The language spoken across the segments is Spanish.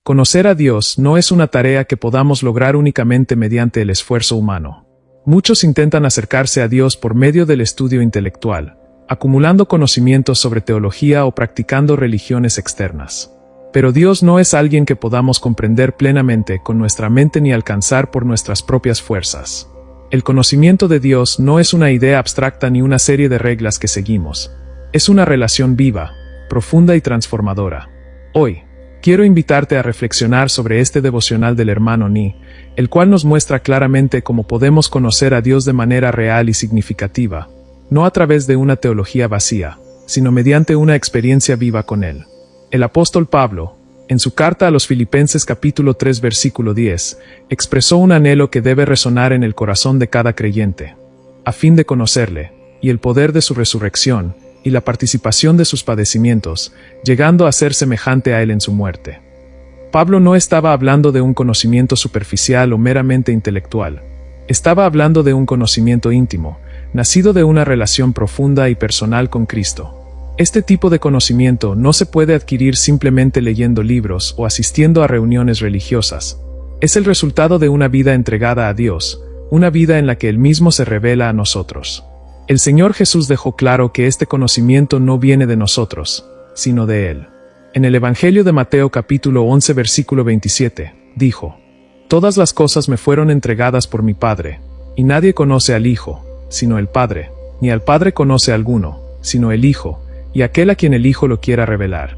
Conocer a Dios no es una tarea que podamos lograr únicamente mediante el esfuerzo humano. Muchos intentan acercarse a Dios por medio del estudio intelectual, acumulando conocimientos sobre teología o practicando religiones externas. Pero Dios no es alguien que podamos comprender plenamente con nuestra mente ni alcanzar por nuestras propias fuerzas. El conocimiento de Dios no es una idea abstracta ni una serie de reglas que seguimos. Es una relación viva, profunda y transformadora. Hoy, quiero invitarte a reflexionar sobre este devocional del hermano Ni, el cual nos muestra claramente cómo podemos conocer a Dios de manera real y significativa, no a través de una teología vacía, sino mediante una experiencia viva con Él. El apóstol Pablo, en su carta a los Filipenses capítulo 3 versículo 10, expresó un anhelo que debe resonar en el corazón de cada creyente, a fin de conocerle, y el poder de su resurrección, y la participación de sus padecimientos, llegando a ser semejante a Él en su muerte. Pablo no estaba hablando de un conocimiento superficial o meramente intelectual. Estaba hablando de un conocimiento íntimo, nacido de una relación profunda y personal con Cristo. Este tipo de conocimiento no se puede adquirir simplemente leyendo libros o asistiendo a reuniones religiosas. Es el resultado de una vida entregada a Dios, una vida en la que Él mismo se revela a nosotros. El Señor Jesús dejó claro que este conocimiento no viene de nosotros, sino de Él. En el Evangelio de Mateo capítulo 11 versículo 27, dijo: «Todas las cosas me fueron entregadas por mi Padre, y nadie conoce al Hijo, sino el Padre, ni al Padre conoce a alguno, sino el Hijo, y aquel a quien el Hijo lo quiera revelar».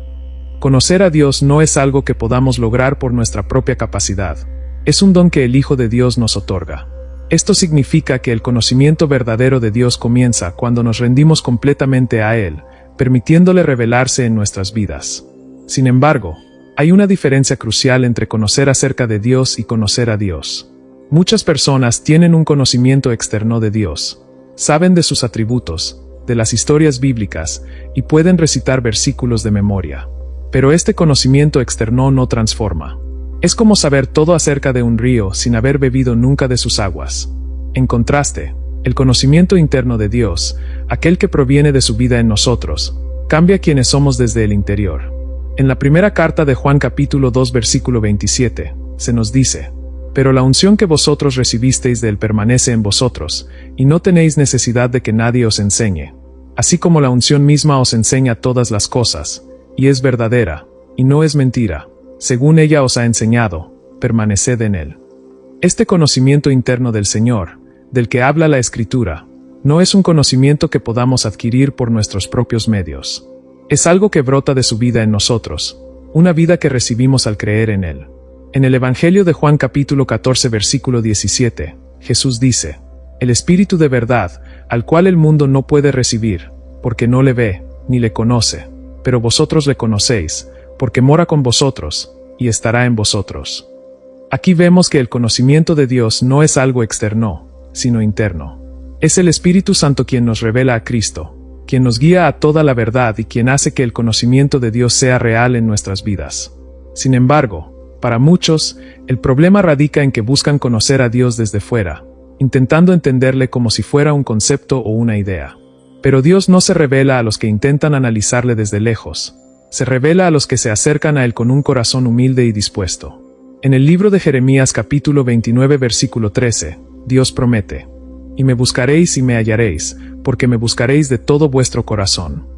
Conocer a Dios no es algo que podamos lograr por nuestra propia capacidad. Es un don que el Hijo de Dios nos otorga. Esto significa que el conocimiento verdadero de Dios comienza cuando nos rendimos completamente a Él, permitiéndole revelarse en nuestras vidas. Sin embargo, hay una diferencia crucial entre conocer acerca de Dios y conocer a Dios. Muchas personas tienen un conocimiento externo de Dios. Saben de sus atributos, de las historias bíblicas, y pueden recitar versículos de memoria. Pero este conocimiento externo no transforma. Es como saber todo acerca de un río sin haber bebido nunca de sus aguas. En contraste, el conocimiento interno de Dios, aquel que proviene de su vida en nosotros, cambia quienes somos desde el interior. En la primera carta de Juan capítulo 2 versículo 27, se nos dice: «Pero la unción que vosotros recibisteis de Él permanece en vosotros, y no tenéis necesidad de que nadie os enseñe. Así como la unción misma os enseña todas las cosas, y es verdadera, y no es mentira. Según ella os ha enseñado, permaneced en Él». Este conocimiento interno del Señor, del que habla la Escritura, no es un conocimiento que podamos adquirir por nuestros propios medios. Es algo que brota de su vida en nosotros, una vida que recibimos al creer en Él. En el Evangelio de Juan capítulo 14 versículo 17, Jesús dice: «El Espíritu de verdad, al cual el mundo no puede recibir, porque no le ve, ni le conoce, pero vosotros le conocéis, porque mora con vosotros, y estará en vosotros». Aquí vemos que el conocimiento de Dios no es algo externo, sino interno. Es el Espíritu Santo quien nos revela a Cristo, quien nos guía a toda la verdad y quien hace que el conocimiento de Dios sea real en nuestras vidas. Sin embargo, para muchos, el problema radica en que buscan conocer a Dios desde fuera, intentando entenderle como si fuera un concepto o una idea. Pero Dios no se revela a los que intentan analizarle desde lejos. Se revela a los que se acercan a Él con un corazón humilde y dispuesto. En el libro de Jeremías capítulo 29 versículo 13, Dios promete: «Y me buscaréis y me hallaréis, porque me buscaréis de todo vuestro corazón».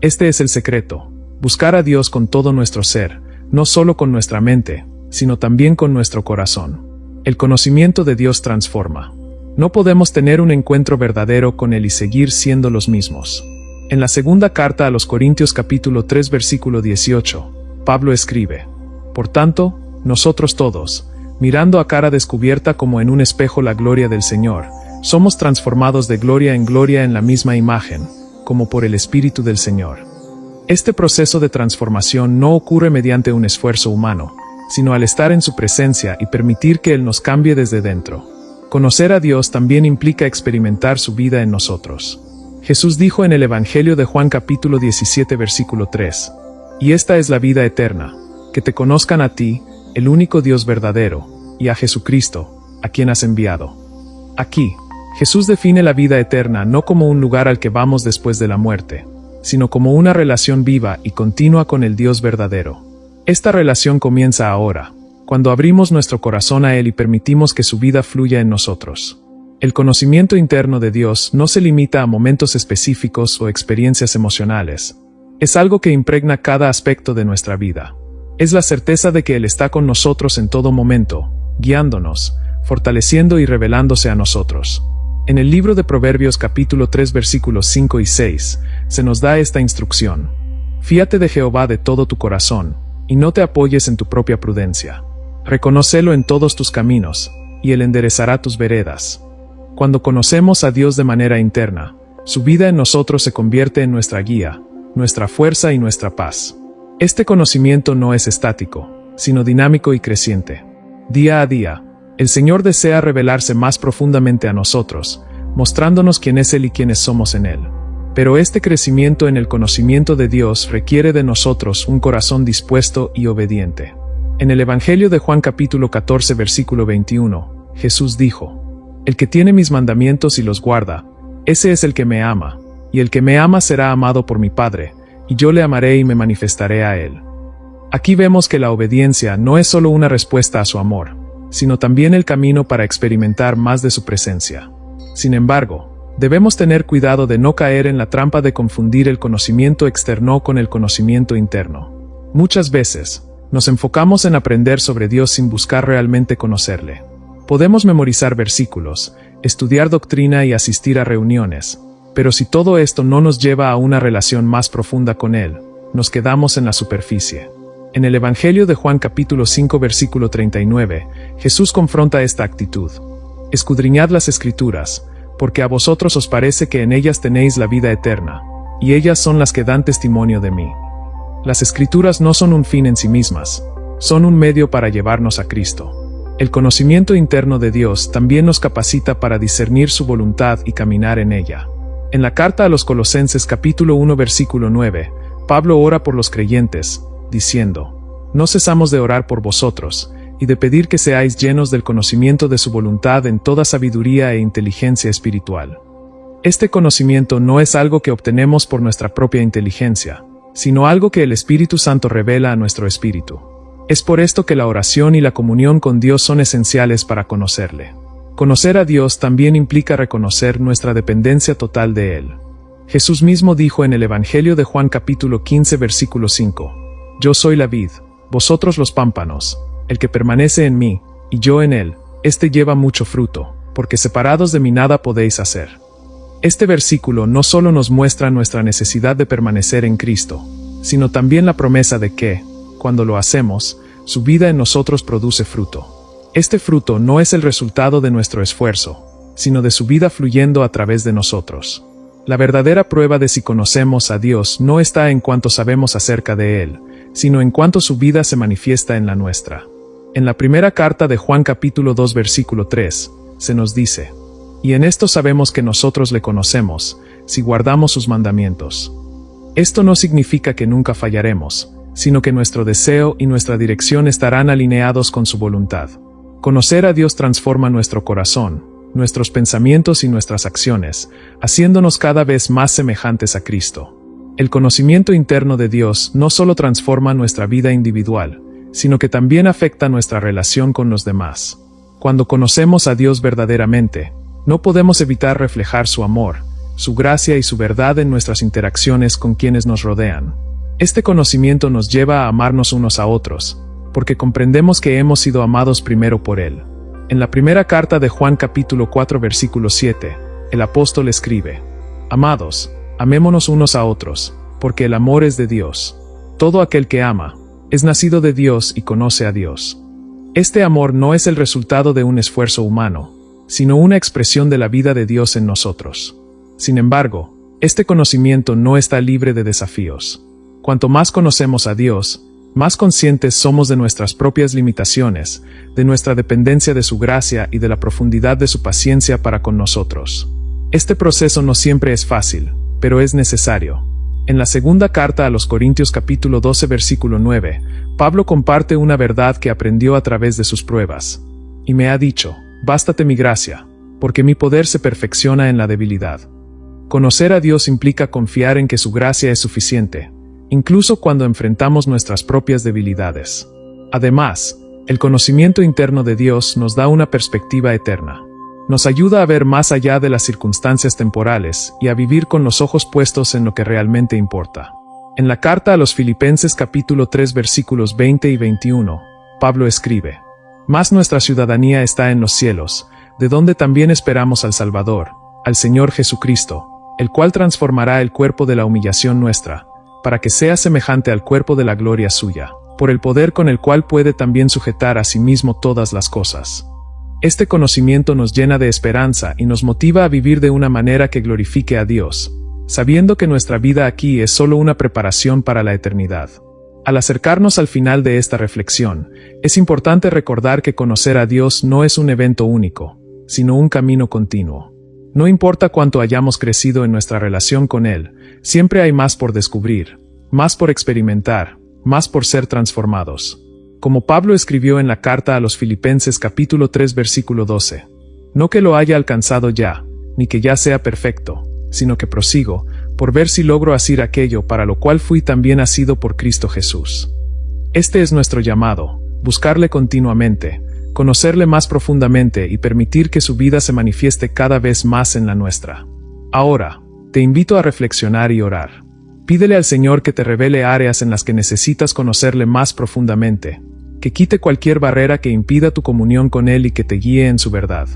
Este es el secreto: buscar a Dios con todo nuestro ser, no solo con nuestra mente, sino también con nuestro corazón. El conocimiento de Dios transforma. No podemos tener un encuentro verdadero con Él y seguir siendo los mismos. En la segunda carta a los Corintios capítulo 3 versículo 18, Pablo escribe: «Por tanto, nosotros todos, mirando a cara descubierta como en un espejo la gloria del Señor, somos transformados de gloria en la misma imagen, como por el Espíritu del Señor». Este proceso de transformación no ocurre mediante un esfuerzo humano, sino al estar en su presencia y permitir que Él nos cambie desde dentro. Conocer a Dios también implica experimentar su vida en nosotros. Jesús dijo en el Evangelio de Juan capítulo 17 versículo 3, «Y esta es la vida eterna, que te conozcan a ti, el único Dios verdadero, y a Jesucristo, a quien has enviado». Aquí, Jesús define la vida eterna no como un lugar al que vamos después de la muerte, sino como una relación viva y continua con el Dios verdadero. Esta relación comienza ahora, cuando abrimos nuestro corazón a Él y permitimos que su vida fluya en nosotros. El conocimiento interno de Dios no se limita a momentos específicos o experiencias emocionales. Es algo que impregna cada aspecto de nuestra vida. Es la certeza de que Él está con nosotros en todo momento, guiándonos, fortaleciendo y revelándose a nosotros. En el libro de Proverbios capítulo 3 versículos 5 y 6, se nos da esta instrucción. Fíate de Jehová de todo tu corazón, y no te apoyes en tu propia prudencia. Reconócelo en todos tus caminos, y Él enderezará tus veredas. Cuando conocemos a Dios de manera interna, su vida en nosotros se convierte en nuestra guía, nuestra fuerza y nuestra paz. Este conocimiento no es estático, sino dinámico y creciente. Día a día, el Señor desea revelarse más profundamente a nosotros, mostrándonos quién es Él y quiénes somos en Él. Pero este crecimiento en el conocimiento de Dios requiere de nosotros un corazón dispuesto y obediente. En el Evangelio de Juan capítulo 14 versículo 21, Jesús dijo: El que tiene mis mandamientos y los guarda, ese es el que me ama, y el que me ama será amado por mi Padre, y yo le amaré y me manifestaré a él. Aquí vemos que la obediencia no es solo una respuesta a su amor, sino también el camino para experimentar más de su presencia. Sin embargo, debemos tener cuidado de no caer en la trampa de confundir el conocimiento externo con el conocimiento interno. Muchas veces, nos enfocamos en aprender sobre Dios sin buscar realmente conocerle. Podemos memorizar versículos, estudiar doctrina y asistir a reuniones, pero si todo esto no nos lleva a una relación más profunda con Él, nos quedamos en la superficie. En el Evangelio de Juan capítulo 5 versículo 39, Jesús confronta esta actitud. Escudriñad las Escrituras, porque a vosotros os parece que en ellas tenéis la vida eterna, y ellas son las que dan testimonio de mí. Las Escrituras no son un fin en sí mismas, son un medio para llevarnos a Cristo. El conocimiento interno de Dios también nos capacita para discernir su voluntad y caminar en ella. En la carta a los Colosenses capítulo 1 versículo 9, Pablo ora por los creyentes, diciendo: No cesamos de orar por vosotros, y de pedir que seáis llenos del conocimiento de su voluntad en toda sabiduría e inteligencia espiritual. Este conocimiento no es algo que obtenemos por nuestra propia inteligencia, sino algo que el Espíritu Santo revela a nuestro espíritu. Es por esto que la oración y la comunión con Dios son esenciales para conocerle. Conocer a Dios también implica reconocer nuestra dependencia total de Él. Jesús mismo dijo en el Evangelio de Juan capítulo 15 versículo 5, Yo soy la vid, vosotros los pámpanos, el que permanece en mí, y yo en él, éste lleva mucho fruto, porque separados de mí nada podéis hacer. Este versículo no solo nos muestra nuestra necesidad de permanecer en Cristo, sino también la promesa de que, cuando lo hacemos, su vida en nosotros produce fruto. Este fruto no es el resultado de nuestro esfuerzo, sino de su vida fluyendo a través de nosotros. La verdadera prueba de si conocemos a Dios no está en cuánto sabemos acerca de Él, sino en cuánto su vida se manifiesta en la nuestra. En la primera carta de Juan capítulo 2 versículo 3, se nos dice: Y en esto sabemos que nosotros le conocemos, si guardamos sus mandamientos. Esto no significa que nunca fallaremos, sino que nuestro deseo y nuestra dirección estarán alineados con su voluntad. Conocer a Dios transforma nuestro corazón, nuestros pensamientos y nuestras acciones, haciéndonos cada vez más semejantes a Cristo. El conocimiento interno de Dios no solo transforma nuestra vida individual, sino que también afecta nuestra relación con los demás. Cuando conocemos a Dios verdaderamente, no podemos evitar reflejar su amor, su gracia y su verdad en nuestras interacciones con quienes nos rodean. Este conocimiento nos lleva a amarnos unos a otros, porque comprendemos que hemos sido amados primero por Él. En la primera carta de Juan capítulo 4 versículo 7, el apóstol escribe: Amados, amémonos unos a otros, porque el amor es de Dios. Todo aquel que ama, es nacido de Dios y conoce a Dios. Este amor no es el resultado de un esfuerzo humano, sino una expresión de la vida de Dios en nosotros. Sin embargo, este conocimiento no está libre de desafíos. Cuanto más conocemos a Dios, más conscientes somos de nuestras propias limitaciones, de nuestra dependencia de su gracia y de la profundidad de su paciencia para con nosotros. Este proceso no siempre es fácil, pero es necesario. En la segunda carta a los Corintios capítulo 12 versículo 9, Pablo comparte una verdad que aprendió a través de sus pruebas. Y me ha dicho: Bástate mi gracia, porque mi poder se perfecciona en la debilidad. Conocer a Dios implica confiar en que su gracia es suficiente, incluso cuando enfrentamos nuestras propias debilidades. Además, el conocimiento interno de Dios nos da una perspectiva eterna. Nos ayuda a ver más allá de las circunstancias temporales y a vivir con los ojos puestos en lo que realmente importa. En la carta a los Filipenses capítulo 3 versículos 20 y 21, Pablo escribe: «Mas nuestra ciudadanía está en los cielos, de donde también esperamos al Salvador, al Señor Jesucristo, el cual transformará el cuerpo de la humillación nuestra, para que sea semejante al cuerpo de la gloria suya, por el poder con el cual puede también sujetar a sí mismo todas las cosas». Este conocimiento nos llena de esperanza y nos motiva a vivir de una manera que glorifique a Dios, sabiendo que nuestra vida aquí es solo una preparación para la eternidad. Al acercarnos al final de esta reflexión, es importante recordar que conocer a Dios no es un evento único, sino un camino continuo. No importa cuánto hayamos crecido en nuestra relación con Él, siempre hay más por descubrir, más por experimentar, más por ser transformados. Como Pablo escribió en la carta a los Filipenses capítulo 3 versículo 12, «No que lo haya alcanzado ya, ni que ya sea perfecto, sino que prosigo, por ver si logro asir aquello para lo cual fui también asido por Cristo Jesús». Este es nuestro llamado, buscarle continuamente, conocerle más profundamente y permitir que su vida se manifieste cada vez más en la nuestra. Ahora, te invito a reflexionar y orar. Pídele al Señor que te revele áreas en las que necesitas conocerle más profundamente, que quite cualquier barrera que impida tu comunión con Él y que te guíe en su verdad.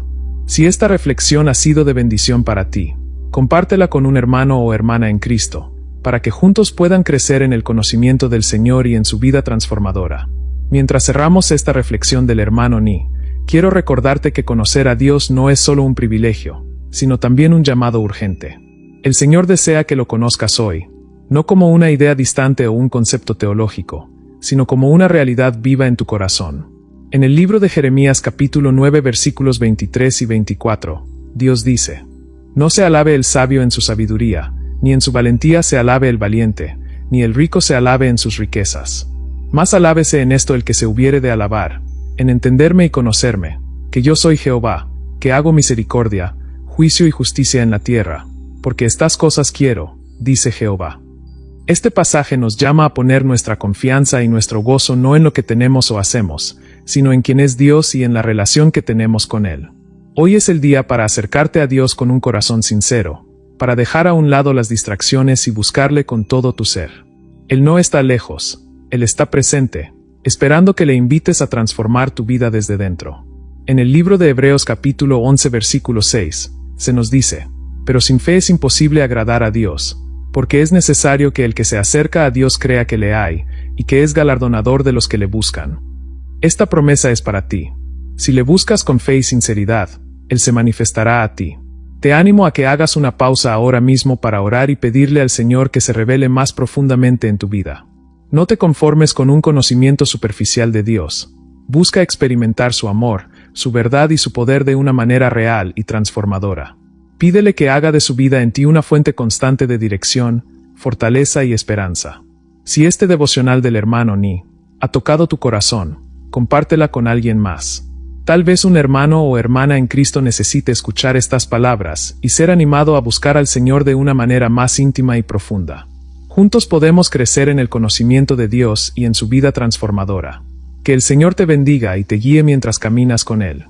Si esta reflexión ha sido de bendición para ti, compártela con un hermano o hermana en Cristo, para que juntos puedan crecer en el conocimiento del Señor y en su vida transformadora. Mientras cerramos esta reflexión del hermano Ni, quiero recordarte que conocer a Dios no es solo un privilegio, sino también un llamado urgente. El Señor desea que lo conozcas hoy, no como una idea distante o un concepto teológico, sino como una realidad viva en tu corazón. En el libro de Jeremías capítulo 9 versículos 23 y 24, Dios dice: «No se alabe el sabio en su sabiduría, ni en su valentía se alabe el valiente, ni el rico se alabe en sus riquezas. Más alábese en esto el que se hubiere de alabar, en entenderme y conocerme, que yo soy Jehová, que hago misericordia, juicio y justicia en la tierra, porque estas cosas quiero, dice Jehová». Este pasaje nos llama a poner nuestra confianza y nuestro gozo no en lo que tenemos o hacemos, sino en quien es Dios y en la relación que tenemos con Él. Hoy es el día para acercarte a Dios con un corazón sincero, para dejar a un lado las distracciones y buscarle con todo tu ser. Él no está lejos, Él está presente, esperando que le invites a transformar tu vida desde dentro. En el libro de Hebreos capítulo 11 versículo 6, se nos dice: «Pero sin fe es imposible agradar a Dios, porque es necesario que el que se acerca a Dios crea que le hay, y que es galardonador de los que le buscan». Esta promesa es para ti. Si le buscas con fe y sinceridad, Él se manifestará a ti. Te animo a que hagas una pausa ahora mismo para orar y pedirle al Señor que se revele más profundamente en tu vida. No te conformes con un conocimiento superficial de Dios. Busca experimentar su amor, su verdad y su poder de una manera real y transformadora. Pídele que haga de su vida en ti una fuente constante de dirección, fortaleza y esperanza. Si este devocional del hermano Ni ha tocado tu corazón, compártela con alguien más. Tal vez un hermano o hermana en Cristo necesite escuchar estas palabras y ser animado a buscar al Señor de una manera más íntima y profunda. Juntos podemos crecer en el conocimiento de Dios y en su vida transformadora. Que el Señor te bendiga y te guíe mientras caminas con Él.